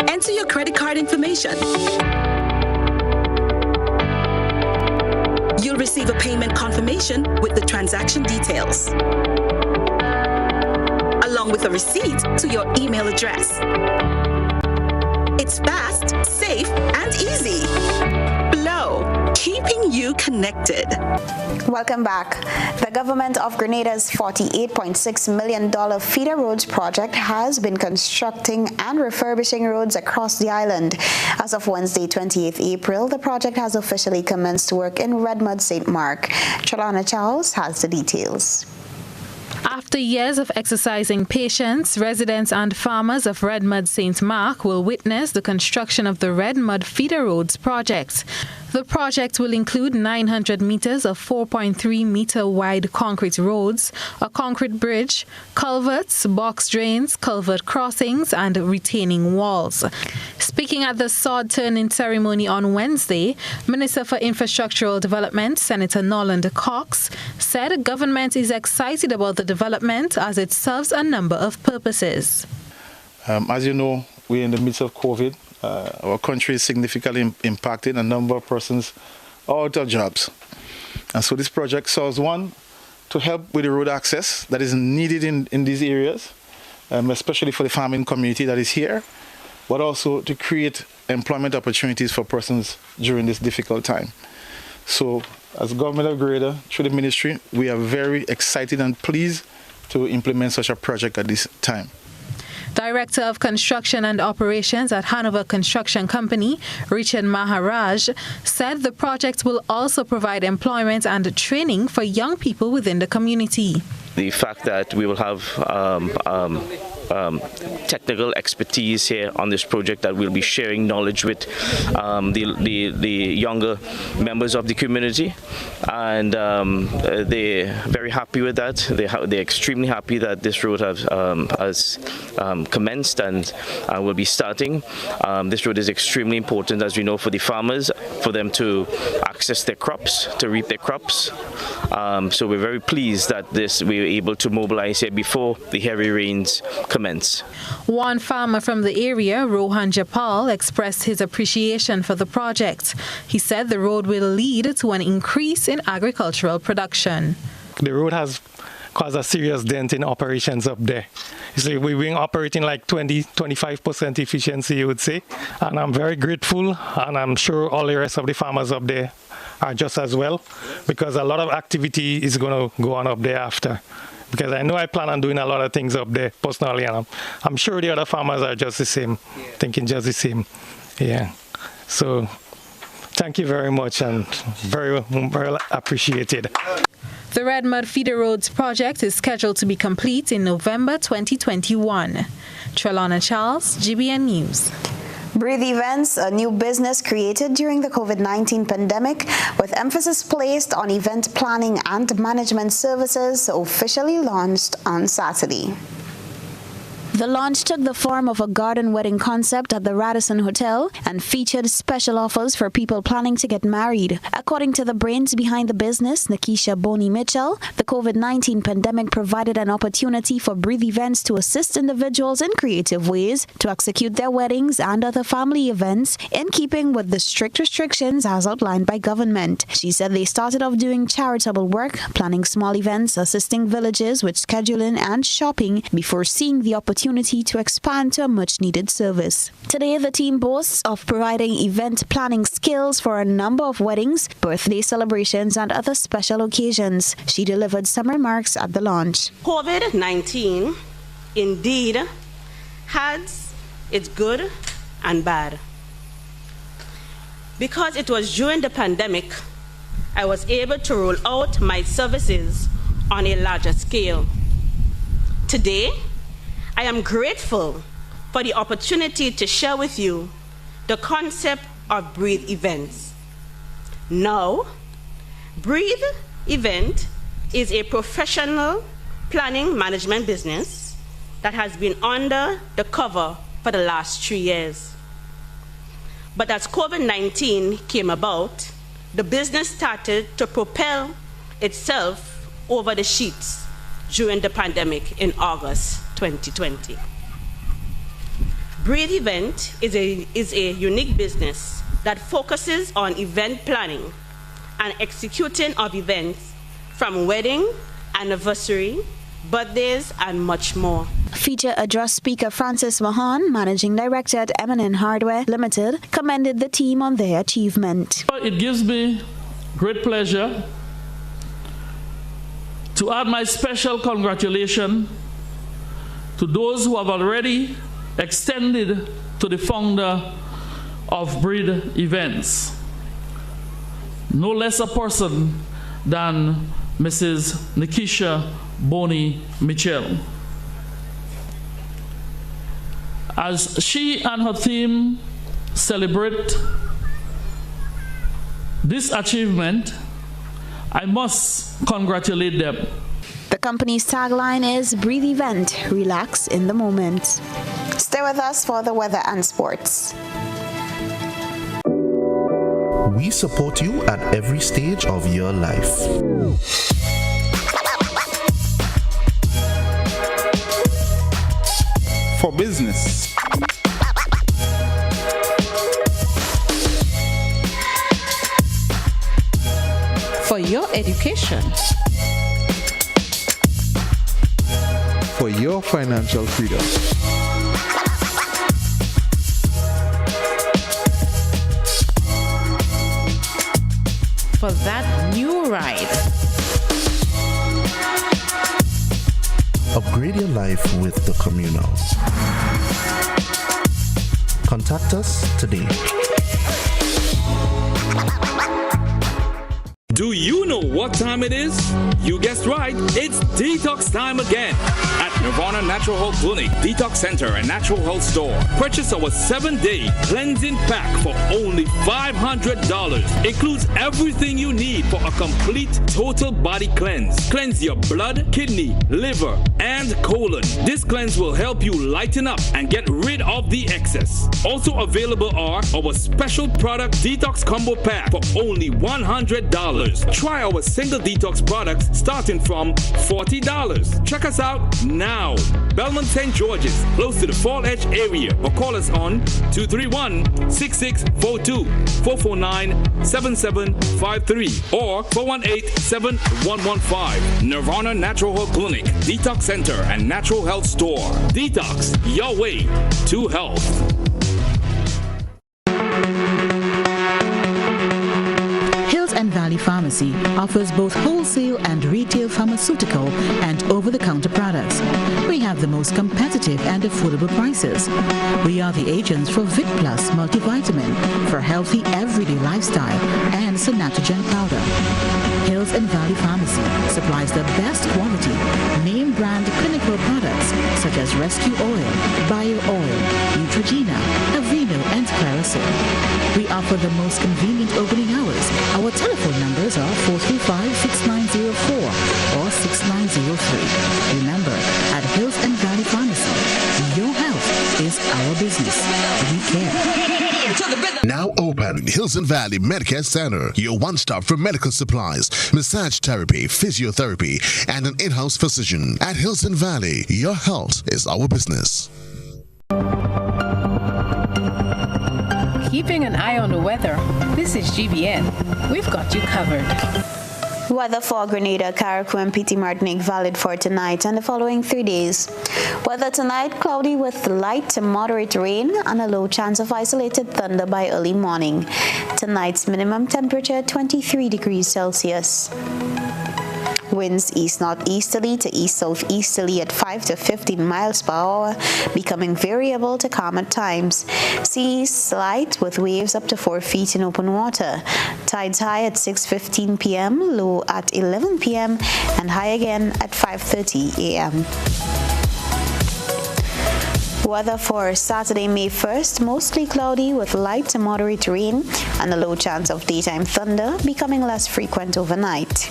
Speaker 10: Enter your credit card information. You'll receive a payment confirmation with the transaction details, along with a receipt to your email address. It's fast, safe, and easy. Flow, keeping you connected.
Speaker 4: Welcome back. The government of Grenada's $48.6 million feeder roads project has been constructing and refurbishing roads across the island. As of Wednesday, 28th April, the project has officially commenced work in Redmond, St. Mark. Chalana Charles has the details.
Speaker 21: After years of exercising patience, residents and farmers of Red Mud St. Mark will witness the construction of the Red Mud Feeder Roads project. The project will include 900 meters of 4.3 meter wide concrete roads, a concrete bridge, culverts, box drains, culvert crossings, and retaining walls. Speaking at the sod turning ceremony on Wednesday, Minister for Infrastructural Development, Senator Noland Cox, said government is excited about the development as it serves a number of purposes.
Speaker 8: As you know, we're in the midst of COVID. Our country is significantly impacted. A number of persons are out of jobs. And so this project serves, one, to help with the road access that is needed in these areas, especially for the farming community that is here, but also to create employment opportunities for persons during this difficult time. So as government of Grenada, through the ministry, we are very excited and pleased to implement such a project at this time.
Speaker 21: Director of Construction and Operations at Hanover Construction Company, Richard Maharaj, said the project will also provide employment and training for young people within the community.
Speaker 12: The fact that we will have technical expertise here on this project, that we'll be sharing knowledge with the younger members of the community, and they're very happy with that. They're extremely happy that this road has commenced and will be starting. This road is extremely important, as we know, for the farmers, for them to access their crops, to reap their crops. So we're very pleased that we were able to mobilize here before the heavy rains commence.
Speaker 21: One farmer from the area, Rohan Japal, expressed his appreciation for the project. He said the road will lead to an increase in agricultural production.
Speaker 13: The road has caused a serious dent in operations up there. So we've been operating like 20-25% efficiency, you would say. And I'm very grateful, and I'm sure all the rest of the farmers up there are just as well, because a lot of activity is going to go on up there after. Because I know I plan on doing a lot of things up there personally, and I'm sure the other farmers are just the same, thinking just the same. Yeah. So thank you very much, and very, very appreciated.
Speaker 21: The Red Mud Feeder Roads project is scheduled to be complete in November 2021. Trelana Charles, GBN News.
Speaker 4: Breathe Events, a new business created during the COVID-19 pandemic with emphasis placed on event planning and management services, officially launched on Saturday. The launch took the form of a garden wedding concept at the Radisson Hotel and featured special offers for people planning to get married. According to the brains behind the business, Nakisha Boney Mitchell, the COVID-19 pandemic provided an opportunity for Breathe Events to assist individuals in creative ways to execute their weddings and other family events in keeping with the strict restrictions as outlined by government. She said they started off doing charitable work, planning small events, assisting villages with scheduling and shopping before seeing the opportunity to expand to a much-needed service. Today, the team boasts of providing event planning skills for a number of weddings, birthday celebrations, and other special occasions. She delivered some remarks at the launch.
Speaker 14: COVID-19 indeed has its good and bad. Because it was during the pandemic, I was able to roll out my services on a larger scale. Today, I am grateful for the opportunity to share with you the concept of Breathe Events. Now, Breathe Event is a professional planning management business that has been under the cover for the last 3 years. But as COVID-19 came about, the business started to propel itself over the sheets during the pandemic in August 2020. Breathe Event is a unique business that focuses on event planning and executing of events from wedding, anniversary, birthdays, and much more.
Speaker 4: Feature address speaker Francis Mahan, managing director at M&N Hardware Limited, commended the team on their achievement.
Speaker 15: It gives me great pleasure to add my special congratulations to those who have already extended to the founder of Breathe Events. No less a person than Mrs. Nikisha Boney Mitchell. As she and her team celebrate this achievement, I must congratulate them.
Speaker 4: The company's tagline is "Breathe Event, Relax in the Moment." Stay with us for the weather and sports.
Speaker 25: We support you at every stage of your life.
Speaker 26: For business,
Speaker 1: for your education,
Speaker 26: for your financial freedom,
Speaker 1: for that new ride.
Speaker 25: Upgrade your life with the Communal. Contact us today.
Speaker 11: Do you know what time it is? You guessed right, it's detox time again. At Nirvana Natural Health Clinic, Detox Center and Natural Health Store. Purchase our 7-day cleansing pack for only $500. Includes everything you need for a complete total body cleanse. Cleanse your blood, kidney, liver, and colon. This cleanse will help you lighten up and get rid of the excess. Also available are our special product Detox Combo Pack for only $100. Try our single detox products starting from $40. Check us out now. Belmont St. George's, close to the Fall Edge area, or call us on 231-6642, 449-7753, or 418-7115. Nirvana Natural Health Clinic, Detox Center, and Natural Health Store. Detox, your way to health.
Speaker 16: And Valley Pharmacy offers both wholesale and retail pharmaceutical and over-the-counter products. We have the most competitive and affordable prices. We are the agents for Vit Plus multivitamin for healthy everyday lifestyle and Synatogen powder. Hills and Valley Pharmacy supplies the best quality, name brand clinical products such as Rescue Oil, Bio Oil, Neutrogena, Aveeno, and Clarisil. We offer the most convenient opening hours. Our telephone numbers are 435-6904 or 6903. Remember, at Hills and Valley Pharmacy, your health is our business. We care.
Speaker 25: Now open Hills and Valley Medicare Center, your one-stop for medical supplies, massage therapy, physiotherapy, and an in-house physician. At Hills and Valley, your health is our business.
Speaker 9: Keeping an eye on the weather, this is GBN. We've got you covered.
Speaker 4: Weather for Grenada, Carriacou, and PT Martinique valid for tonight and the following 3 days. Weather tonight, cloudy with light to moderate rain and a low chance of isolated thunder by early morning. Tonight's minimum temperature 23 degrees Celsius. Winds east-northeasterly to east-southeasterly at 5 to 15 miles per hour, becoming variable to calm at times. Seas slight with waves up to 4 feet in open water. Tides high at 6:15 p.m., low at 11 p.m., and high again at 5:30 a.m. Weather for Saturday, May 1st, mostly cloudy with light to moderate rain and a low chance of daytime thunder, becoming less frequent overnight.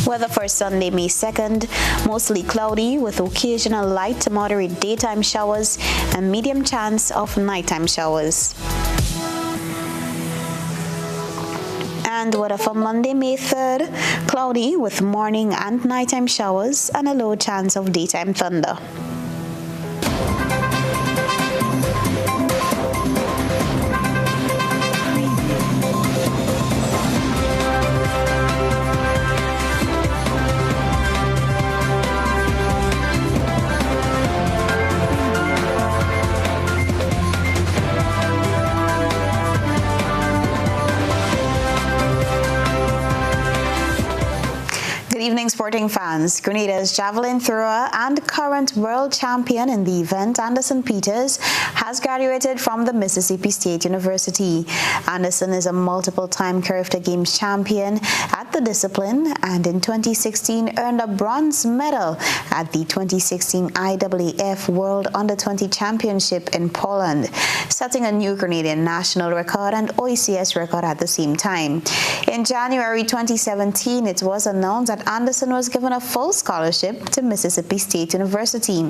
Speaker 4: Weather for Sunday, May 2nd, mostly cloudy with occasional light to moderate daytime showers and medium chance of nighttime showers. And weather for Monday, May 3rd, cloudy with morning and nighttime showers and a low chance of daytime thunder. evening, sporting fans. Grenada's javelin thrower and current world champion in the event, Anderson Peters, has graduated from the Mississippi State University. Anderson is a multiple-time Carifta Games champion at the discipline and in 2016 earned a bronze medal at the 2016 IAAF World Under-20 Championship in Poland, setting a new Grenadian national record and OECS record at the same time. In January 2017, it was announced that Anderson was given a full scholarship to Mississippi State University.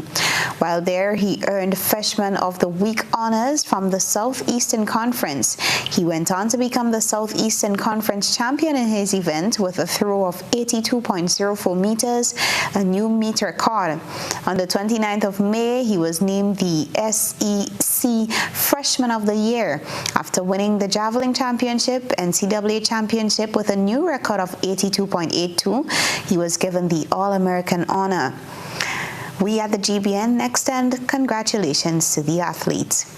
Speaker 4: While there, he earned Freshman of the Week honors from the Southeastern Conference. He went on to become the Southeastern Conference champion in his event with a throw of 82.04 meters, a new meet record. On the 29th of May, he was named the SEC Freshman of the Year after winning the Javelin Championship, NCAA Championship with a new record of 82.82. He was given the All-American honor. We at the GBN extend congratulations to the athletes.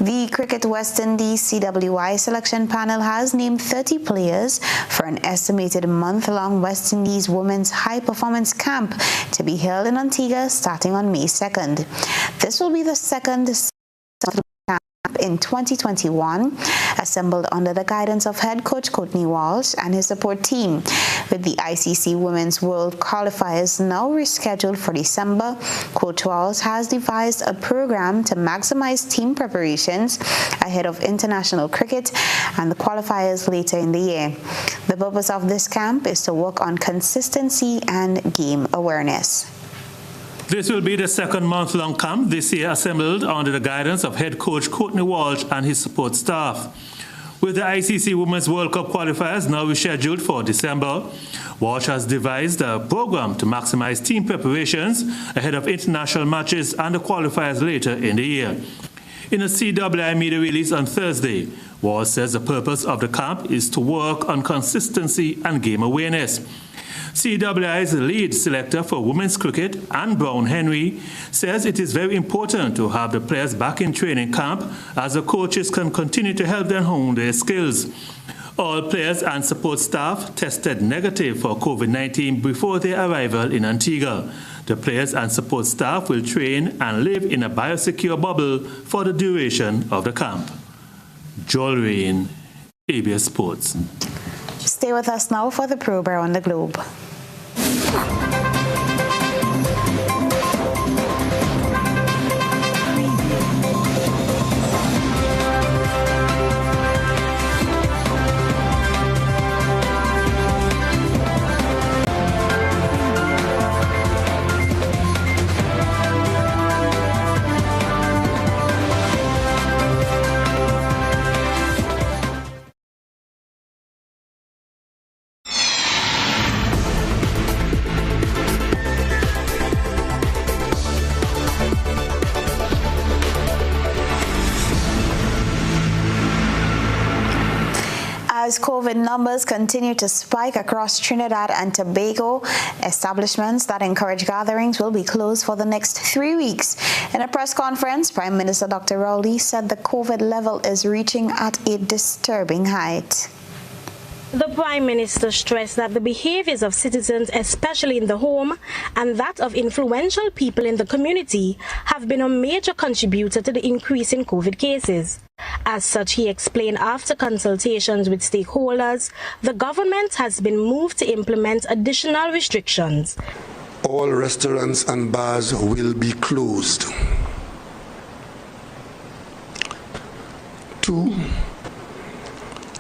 Speaker 4: The Cricket West Indies CWI selection panel has named 30 players for an estimated month-long West Indies women's high-performance camp to be held in Antigua starting on May 2nd. This will be the second in 2021, assembled under the guidance of head coach Courtney Walsh and his support team. With the ICC Women's World Qualifiers now rescheduled for December, Coach Walsh has devised a program to maximize team preparations ahead of international cricket and the qualifiers later in the year. The purpose of this camp is to work on consistency and game awareness.
Speaker 2: This will be the second month-long camp this year, assembled under the guidance of head coach Courtney Walsh and his support staff. With the ICC Women's World Cup qualifiers now rescheduled for December, Walsh has devised a program to maximize team preparations ahead of international matches and the qualifiers later in the year. In a CWI media release on Thursday, Walsh says the purpose of the camp is to work on consistency and game awareness. CWI's lead selector for women's cricket, Anne Brown Henry, says it is very important to have the players back in training camp as the coaches can continue to help them hone their skills. All players and support staff tested negative for COVID-19 before their arrival in Antigua. The players and support staff will train and live in a biosecure bubble for the duration of the camp. Joel Rain, ABS Sports.
Speaker 4: Stay with us now for the probe around the globe. As COVID numbers continue to spike across Trinidad and Tobago, establishments that encourage gatherings will be closed for the next 3 weeks. In a press conference, Prime Minister Dr. Rowley said the COVID level is reaching at a disturbing height.
Speaker 3: The Prime Minister stressed that the behaviors of citizens, especially in the home, and that of influential people in the community have been a major contributor to the increase in COVID cases. As such, he explained after consultations with stakeholders, the government has been moved to implement additional restrictions.
Speaker 17: All restaurants and bars will be closed. 2.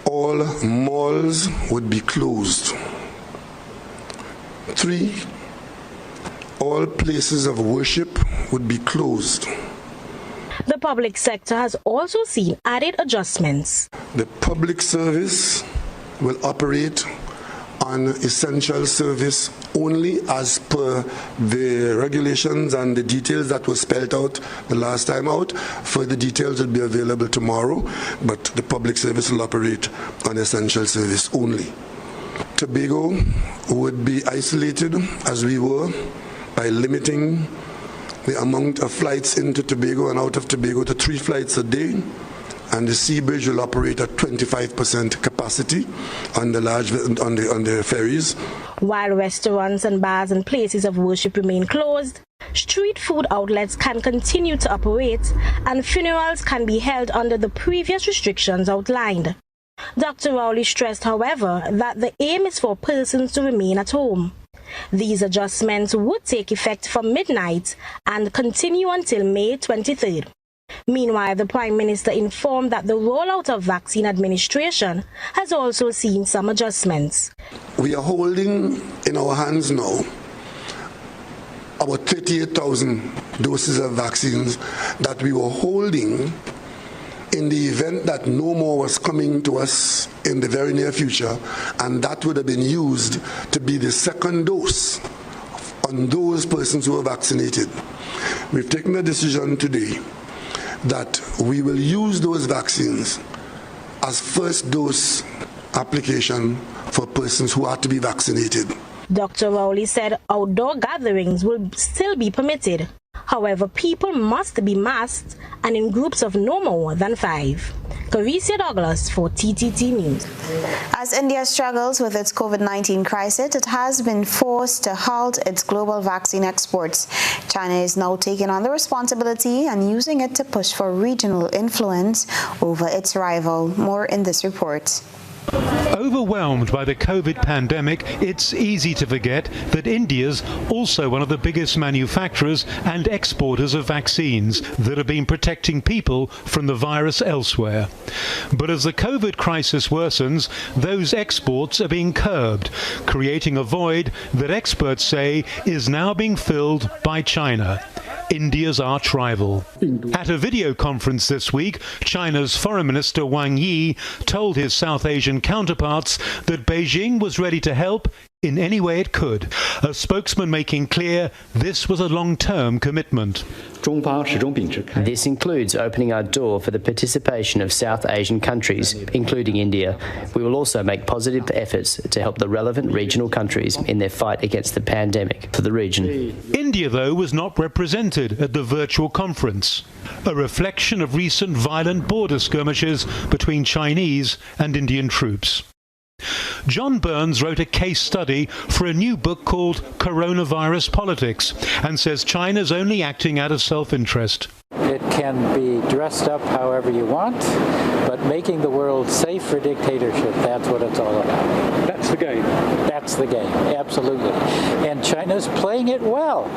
Speaker 17: All malls would be closed. 3. All places of worship would be closed.
Speaker 3: The public sector has also seen added adjustments.
Speaker 17: The public service will operate on essential service only as per the regulations and the details that were spelled out the last time out. Further details will be available tomorrow, but the public service will operate on essential service only. Tobago would be isolated as we were by limiting the amount of flights into Tobago and out of Tobago to 3 flights a day, and the sea bridge will operate at 25% capacity on the ferries.
Speaker 3: While restaurants and bars and places of worship remain closed, street food outlets can continue to operate and funerals can be held under the previous restrictions outlined. Dr. Rowley stressed, however, that the aim is for persons to remain at home. These adjustments would take effect from midnight and continue until May 23rd. Meanwhile, the Prime Minister informed that the rollout of vaccine administration has also seen some adjustments.
Speaker 17: We are holding in our hands now about 38,000 doses of vaccines that we were holding in the event that no more was coming to us in the very near future, and that would have been used to be the second dose on those persons who are vaccinated. We've taken a decision today that we will use those vaccines as first dose application for persons who are to be vaccinated.
Speaker 3: Dr. Rowley said outdoor gatherings will still be permitted. However, people must be masked and in groups of no more than 5. Carissa Douglas for TTT News.
Speaker 4: As India struggles with its COVID-19 crisis, it has been forced to halt its global vaccine exports. China is now taking on the responsibility and using it to push for regional influence over its rival. More in this report.
Speaker 18: Overwhelmed by the COVID pandemic, it's easy to forget that India's also one of the biggest manufacturers and exporters of vaccines that have been protecting people from the virus elsewhere. But as the COVID crisis worsens, those exports are being curbed, creating a void that experts say is now being filled by China, India's arch-rival. At a video conference this week, China's Foreign Minister Wang Yi told his South Asian counterparts that Beijing was ready to help in any way it could, a spokesman making clear this was a long-term commitment.
Speaker 19: This includes opening our door for the participation of South Asian countries, including India. We will also make positive efforts to help the relevant regional countries in their fight against the pandemic for the region.
Speaker 18: India, though, was not represented at the virtual conference, a reflection of recent violent border skirmishes between Chinese and Indian troops. John Burns wrote a case study for a new book called Coronavirus Politics and says China's only acting out of self-interest.
Speaker 20: It can be dressed up however you want, but making the world safe for dictatorship, that's what it's all about.
Speaker 18: That's the game.
Speaker 20: That's the game, absolutely. And China's playing it well.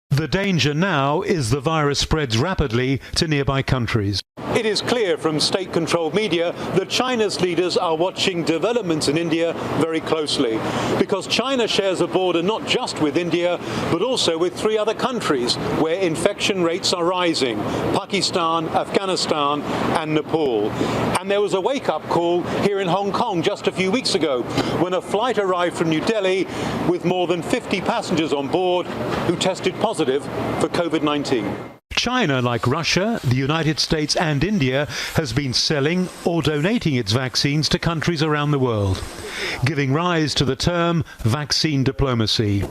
Speaker 18: The danger now is the virus spreads rapidly to nearby countries. It is clear from state-controlled media that China's leaders are watching developments in India very closely, because China shares a border not just with India, but also with 3 other countries where infection rates are rising: Pakistan, Afghanistan and Nepal. And there was a wake-up call here in Hong Kong just a few weeks ago when a flight arrived from New Delhi with more than 50 passengers on board who tested positive for COVID-19. China, like Russia, the United States and India, has been selling or donating its vaccines to countries around the world, giving rise to the term vaccine diplomacy.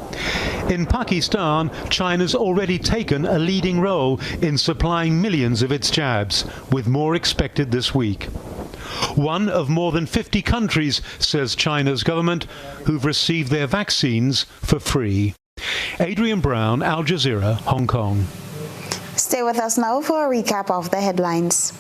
Speaker 18: In Pakistan, China's already taken a leading role in supplying millions of its jabs, with more expected this week. One of more than 50 countries, says China's government, who've received their vaccines for free. Adrian Brown, Al Jazeera, Hong Kong.
Speaker 4: Stay with us now for a recap of the headlines.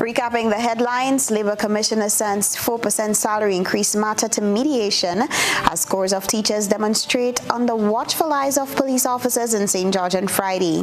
Speaker 4: Recapping the headlines, Labour Commissioner sends 4% salary increase matter to mediation as scores of teachers demonstrate under watchful eyes of police officers in St. George on Friday.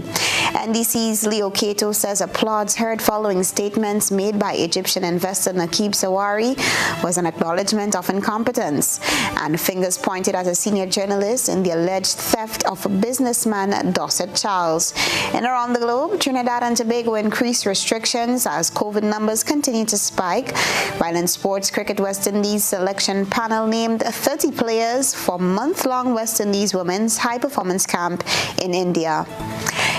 Speaker 4: NDC's Leo Kato says applauds heard following statements made by Egyptian investor Naqib Sawari was an acknowledgement of incompetence, and fingers pointed at a senior journalist in the alleged theft of businessman Dorset Charles. And around the globe, Trinidad and Tobago increased restrictions as COVID numbers continue to spike, while in sports, Cricket West Indies selection panel named 30 players for month-long West Indies women's high-performance camp in India.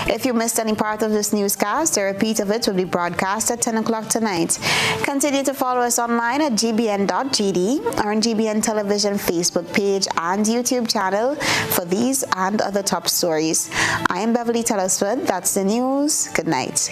Speaker 4: If you missed any part of this newscast, a repeat of it will be broadcast at 10 o'clock tonight. Continue to follow us online at gbn.gd or on GBN Television Facebook page and YouTube channel for these and other top stories. I am Beverly Telesford. That's the news. Good night.